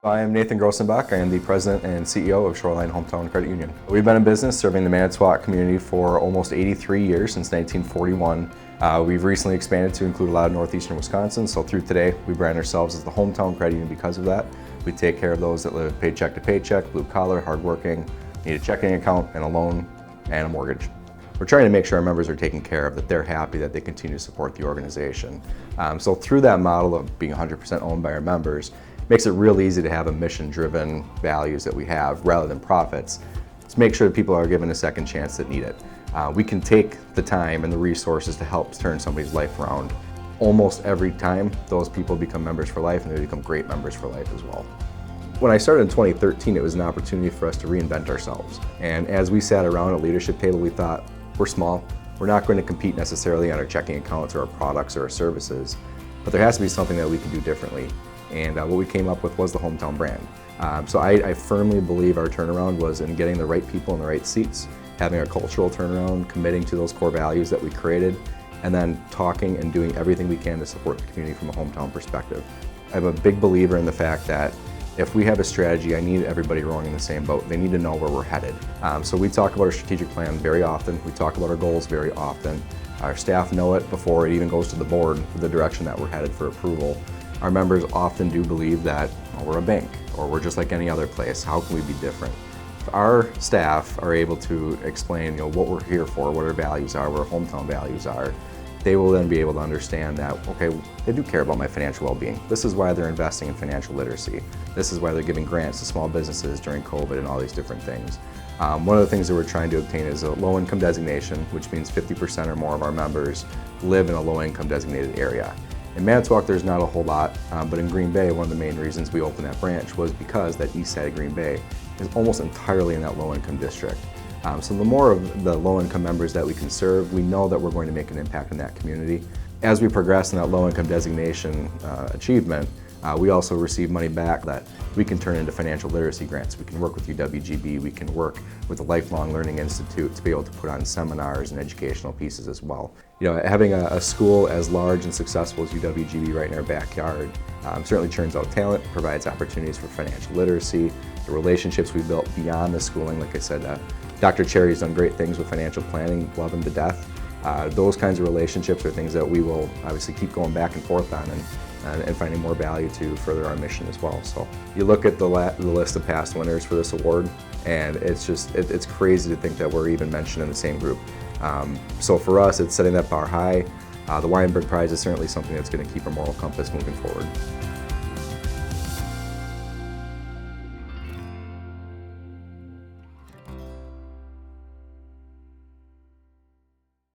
I am Nathan Grossenbach. I am the President and CEO of Shoreline Hometown Credit Union. We've been in business serving the Manitowoc community for almost 83 years, since 1941. We've recently expanded to include a lot of northeastern Wisconsin, so through today we brand ourselves as the Hometown Credit Union because of that. We take care of those that live paycheck to paycheck, blue collar, hardworking, need a checking account and a loan and a mortgage. We're trying to make sure our members are taken care of, that they're happy, that they continue to support the organization. So through that model of being 100% owned by our members, makes it real easy to have a mission-driven values that we have rather than profits. Let's make sure that people are given a second chance that need it. We can take the time and the resources to help turn somebody's life around. Almost every time, those people become members for life, and they become great members for life as well. When I started in 2013, it was an opportunity for us to reinvent ourselves. And as we sat around a leadership table, we thought, we're small. We're not going to compete necessarily on our checking accounts or our products or our services, but there has to be something that we can do differently. And what we came up with was the Hometown brand. So I firmly believe our turnaround was in getting the right people in the right seats, having a cultural turnaround, committing to those core values that we created, and then talking and doing everything we can to support the community from a hometown perspective. I'm a big believer in the fact that if we have a strategy, I need everybody rowing in the same boat. They need to know where we're headed. So we talk about our strategic plan very often. We talk about our goals very often. Our staff know it before it even goes to the board for the direction that we're headed for approval. Our members often do believe that we're a bank or we're just like any other place. How can we be different? If our staff are able to explain what we're here for, what our values are, what our hometown values are, they will then be able to understand that, okay, they do care about my financial well-being. This is why they're investing in financial literacy. This is why they're giving grants to small businesses during COVID and all these different things. One of the things that we're trying to obtain is a low-income designation, which means 50% or more of our members live in a low-income designated area. In Manitowoc, there's not a whole lot, but in Green Bay, one of the main reasons we opened that branch was because that east side of Green Bay is almost entirely in that low-income district. So the more of the low-income members that we can serve, we know that we're going to make an impact in that community. As we progress in that low-income designation achievement, we also receive money back that we can turn into financial literacy grants. We can work with UWGB, we can work with the Lifelong Learning Institute to be able to put on seminars and educational pieces as well. Having a school as large and successful as UWGB right in our backyard certainly churns out talent, provides opportunities for financial literacy, the relationships we built beyond the schooling. Like I said, Dr. Cherry's done great things with financial planning, love him to death. Those kinds of relationships are things that we will obviously keep going back and forth on and finding more value to further our mission as well. So you look at the list of past winners for this award, and it's crazy to think that we're even mentioned in the same group. So for us, it's setting that bar high. The Weyenberg Prize is certainly something that's going to keep our moral compass moving forward.